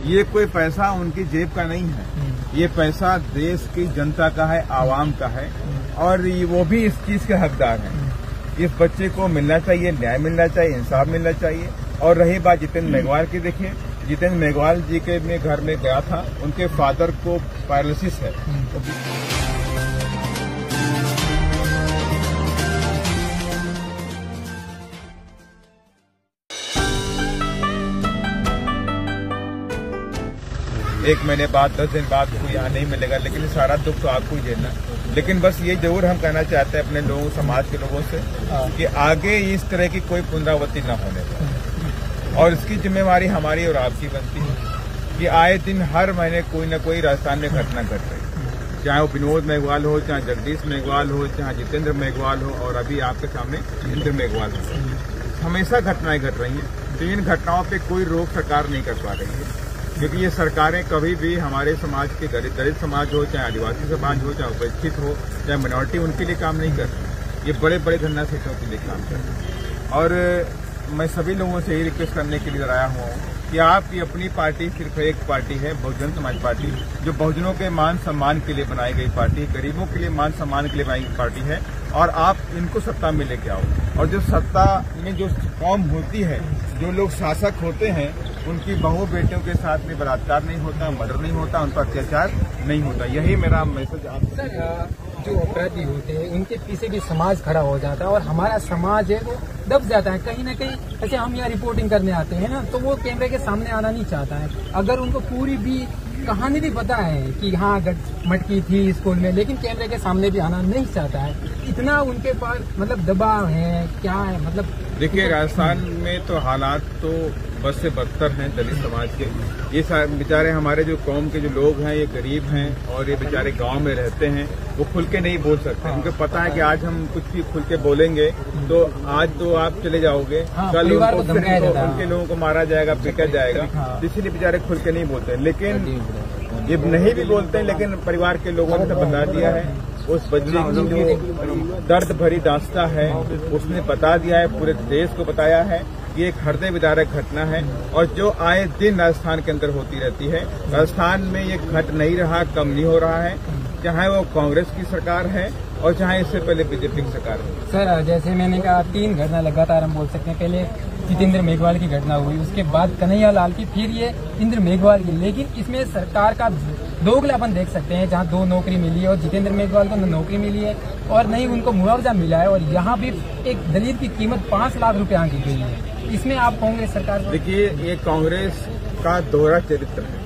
ये कोई पैसा उनकी जेब का नहीं है, ये पैसा देश की जनता का है, आवाम का है, और वो भी इस चीज के हकदार हैं। इस बच्चे को मिलना चाहिए, न्याय मिलना चाहिए, इंसाफ मिलना चाहिए। और रही बात जितेंद्र मेघवाल की, देखिए जितेंद्र मेघवाल जी के मैं घर में गया था, उनके फादर को पैरालिसिस है। एक महीने बाद 10 दिन बाद कोई यहाँ नहीं मिलेगा, लेकिन सारा दुख तो आपको ही झेलना। लेकिन बस ये जरूर हम कहना चाहते हैं अपने लोगों, समाज के लोगों से कि आगे इस तरह की कोई पुनरावृत्ति न होने पाए, और इसकी जिम्मेवारी हमारी और आपकी बनती है कि आए दिन हर महीने कोई न कोई राजस्थान में घटना घट रही है, चाहे वो विनोद मेघवाल हो, चाहे जगदीश मेघवाल हो, चाहे जितेंद्र मेघवाल हो, और अभी आपके सामने इंद्र मेघवाल हो। हमेशा घटनाएं घट रही हैं। तो इन घटनाओं पर कोई रोक सरकार नहीं कर पा रही है, क्योंकि ये सरकारें कभी भी हमारे समाज के दलित समाज हो, चाहे आदिवासी समाज हो, चाहे उपेक्षित हो, चाहे मिनॉरिटी, उनके लिए काम नहीं कर रही। ये बड़े बड़े धंधा सेठों के लिए काम कर रही है। और मैं सभी लोगों से यही रिक्वेस्ट करने के लिए आया हुआ हूँ कि आपकी अपनी पार्टी सिर्फ एक पार्टी है, बहुजन समाज पार्टी, जो बहुजनों के मान सम्मान के लिए बनाई गई पार्टी, गरीबों के लिए मान सम्मान के लिए बनाई गई पार्टी है। और आप इनको सत्ता में लेके आओ, और जो सत्ता में जो कौम होती है, जो लोग शासक होते हैं, उनकी बहू बेटियों के साथ में बलात्कार नहीं होता, मर्डर नहीं होता, उन पर अत्याचार नहीं होता। यही मेरा मैसेज आप सर। जो अपराधी होते हैं उनके पीछे भी समाज खड़ा हो जाता है, और हमारा समाज है वो दब जाता है कहीं ना कहीं। जैसे हम यहाँ रिपोर्टिंग करने आते हैं ना, तो वो कैमरे के सामने आना नहीं चाहता है। अगर उनको पूरी भी कहानी भी पता है कि हाँ मटकी थी स्कूल में, लेकिन कैमरे के सामने भी आना नहीं चाहता है। इतना उनके पास मतलब दबाव है, क्या है मतलब। देखिए, राजस्थान में तो हालात तो बस से बदतर हैं दलित समाज के। ये बेचारे हमारे जो कौम के जो लोग हैं, ये गरीब हैं, और ये बेचारे गांव में रहते हैं, वो खुल के नहीं बोल सकते। उनको पता है कि आज हम कुछ भी खुल के बोलेंगे तो आज तो आप चले जाओगे, कल उनके लोगों को मारा जाएगा, पीटा जाएगा, इसीलिए बेचारे खुल के नहीं बोलते। लेकिन ये नहीं भी बोलते हैं, लेकिन परिवार के लोगों ने तो बता दिया है। उस बच्चे की जो दर्द भरी दास्तां है, उसने बता दिया है, पूरे देश को बताया है। ये एक हृदय विदारक घटना है, और जो आए दिन राजस्थान के अंदर होती रहती है। राजस्थान में ये घट नहीं रहा, कम नहीं हो रहा है, चाहे वो कांग्रेस की सरकार है और चाहे इससे पहले बीजेपी की सरकार है। सर, जैसे मैंने कहा 3 घटना लगातार हम बोल सकते हैं। पहले जितेंद्र मेघवाल की घटना हुई, उसके बाद कन्हैया लाल की, फिर ये इंद्र मेघवाल की। लेकिन इसमें सरकार का दोगलापन देख सकते हैं, जहां 2 नौकरी मिली है और जितेंद्र मेघवाल को न नौकरी मिली है और न ही उनको मुआवजा मिला है, और यहाँ भी एक दलित की कीमत 5 लाख रुपए आंकी गई है। इसमें आप कांग्रेस सरकार को देखिए, ये कांग्रेस का दोहरा चरित्र है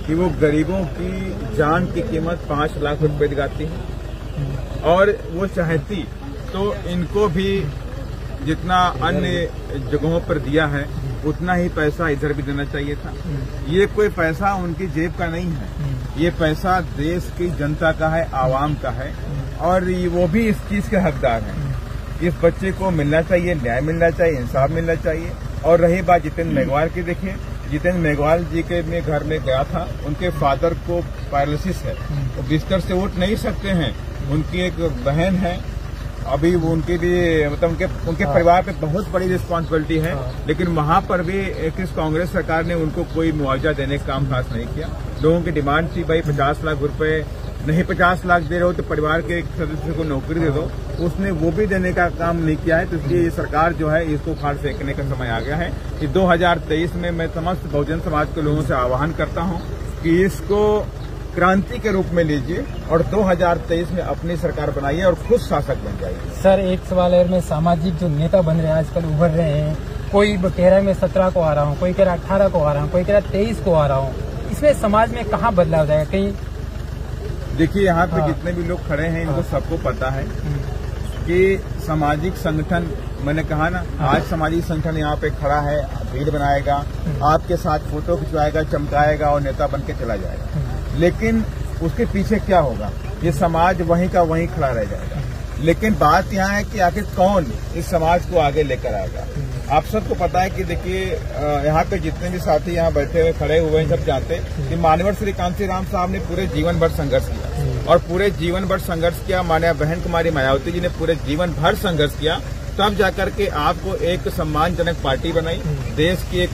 कि वो गरीबों की जान की कीमत 5 लाख रुपए दिखाती है, और वो चाहती तो इनको भी जितना अन्य जगहों पर दिया है उतना ही पैसा इधर भी देना चाहिए था। ये कोई पैसा उनकी जेब का नहीं है, ये पैसा देश की जनता का है, आवाम का है, और वो भी इस चीज के हकदार हैं। इस बच्चे को मिलना चाहिए, न्याय मिलना चाहिए, इंसाफ मिलना चाहिए। और रही बात जितेंद्र मेघवाल की, देखिए जितेंद्र मेघवाल जी के मैं घर में गया था, उनके फादर को पैरालिसिस है, वो बिस्तर से उठ नहीं सकते हैं। उनकी एक बहन है, अभी वो उनके भी मतलब उनके परिवार पे बहुत बड़ी रिस्पांसिबिलिटी है, लेकिन वहां पर भी इस कांग्रेस सरकार ने उनको कोई मुआवजा देने का काम खास नहीं किया। लोगों की डिमांड थी भाई 50 लाख रुपए, नहीं 50 लाख दे रहे हो तो परिवार के एक सदस्य को नौकरी दे दो, उसने वो भी देने का काम नहीं किया है। तो इसलिए ये सरकार जो है इसको उखाड़ फेंकने का समय आ गया है कि 2023 में मैं समस्त बहुजन समाज के लोगों से आह्वान करता हूं कि इसको क्रांति के रूप में लीजिए और 2023 में अपनी सरकार बनाइए और खुद शासक बन जाइए। सर, एक सवाल है, में सामाजिक जो नेता बन रहे हैं आजकल उभर रहे हैं, कोई कह रहा है मैं 17 को आ रहा हूँ, कोई कह रहा है 18 को आ रहा हूँ, कोई कह रहा है 23 को आ रहा हूँ। इसमें समाज में कहाँ बदलाव जाएगा कहीं? देखिए, यहाँ पे जितने भी लोग खड़े हैं इनको सबको पता है कि सामाजिक संगठन, मैंने कहा ना, आज सामाजिक संगठन यहाँ पे खड़ा है, भीड़ बनाएगा, आपके साथ फोटो खिंचवाएगा, चमकाएगा और नेता बन के चला जाएगा। लेकिन उसके पीछे क्या होगा? ये समाज वहीं का वहीं खड़ा रह जाएगा। लेकिन बात यहाँ है कि आखिर कौन इस समाज को आगे लेकर आएगा। आप सबको पता है कि देखिए, यहाँ पे जितने भी साथी यहाँ बैठे हुए खड़े हुए हैं, सब जानते हैं कि मान्यवर श्री कांशीराम साहब ने पूरे जीवन भर संघर्ष किया, और पूरे जीवन भर संघर्ष किया। माननीय बहन कुमारी मायावती जी ने पूरे जीवन भर संघर्ष किया, तब जाकर के आपको एक सम्मानजनक पार्टी बनाई, देश की एक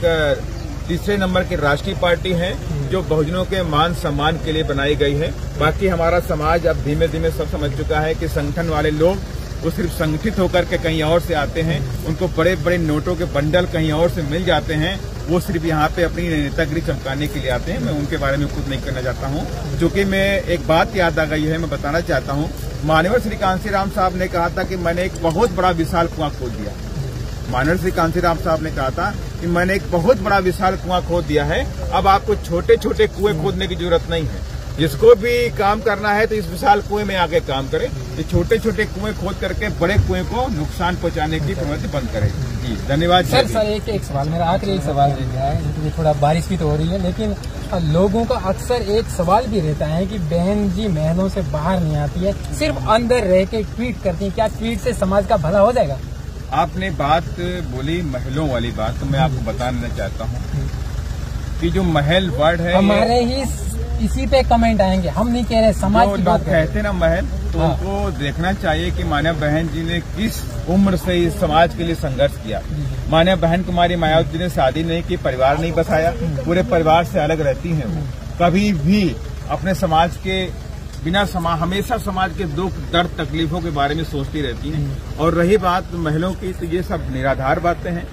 तीसरे नंबर की राष्ट्रीय पार्टी है जो बहुजनों के मान सम्मान के लिए बनाई गई है। बाकी हमारा समाज अब धीमे धीमे सब समझ चुका है कि संगठन वाले लोग वो सिर्फ संगठित होकर के कहीं और से आते हैं, उनको बड़े बड़े नोटों के बंडल कहीं और से मिल जाते हैं, वो सिर्फ यहाँ पे अपनी नेतागिरी चमकाने के लिए आते हैं। मैं उनके बारे में कुछ नहीं करना चाहता हूँ, क्योंकि मैं एक बात याद आ गई है, मैं बताना चाहता हूँ। माननीय श्री कांसीराम साहब ने कहा था कि मैंने एक बहुत बड़ा विशाल कुआं खोद दिया। माननीय श्री कांसीराम साहब ने कहा था कि मैंने एक बहुत बड़ा विशाल कुआं खोद दिया है, अब आपको छोटे छोटे कुएं खोदने की जरूरत नहीं है। जिसको भी काम करना है तो इस विशाल कुएं में आके काम करे, ये छोटे छोटे कुएं खोद करके बड़े कुएं को नुकसान पहुंचाने की प्रवृत्ति बंद करे। जी धन्यवाद। सर एक सवाल, मेरा आखिरी एक सवाल रह गया है, क्योंकि थोड़ा बारिश भी तो हो रही है, लेकिन लोगों का अक्सर एक सवाल भी रहता है कि बहन जी महलों से बाहर नहीं आती है, सिर्फ अंदर रह के ट्वीट करती है, क्या ट्वीट से समाज का भला हो जाएगा? आपने बात बोली महलों वाली बात, तो मैं आपको बताना चाहता हूँ कि जो महल वर्ड है हमारे ही इसी पे कमेंट आएंगे, हम नहीं कह रहे, समाज की बात कहते ना महल, तो उनको देखना चाहिए कि मान्या बहन जी ने किस उम्र से इस समाज के लिए संघर्ष किया। मान्या बहन कुमारी मायावती ने शादी नहीं की, परिवार नहीं बसाया, पूरे परिवार से अलग रहती हैं। वो कभी भी अपने समाज के बिना हमेशा समाज के दुख दर्द तकलीफों के बारे में सोचती रहती हैं। और रही बात महलों की, तो ये सब निराधार बातें हैं।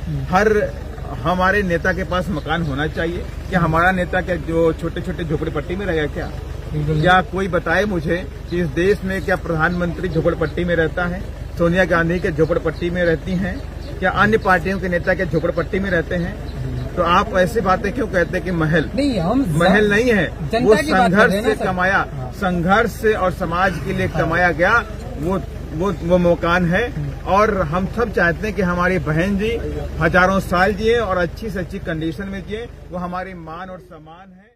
हमारे नेता के पास मकान होना चाहिए। क्या हमारा नेता क्या जो छोटे छोटे झोपड़पट्टी में रहेगा क्या? या कोई बताए मुझे कि इस देश में क्या प्रधानमंत्री झोपड़पट्टी में रहता है? सोनिया गांधी के झोपड़पट्टी में रहती हैं? क्या अन्य पार्टियों के नेता के झोपड़पट्टी में रहते हैं? तो आप ऐसी बातें क्यों कहते हैं कि महल नहीं, महल नहीं है, वो संघर्ष से कमाया, संघर्ष से और समाज के लिए कमाया गया वो मकान है। और हम सब चाहते हैं कि हमारी बहन जी हजारों साल जिए और अच्छी से अच्छी कंडीशन में जिए, वो हमारी मान और सम्मान है।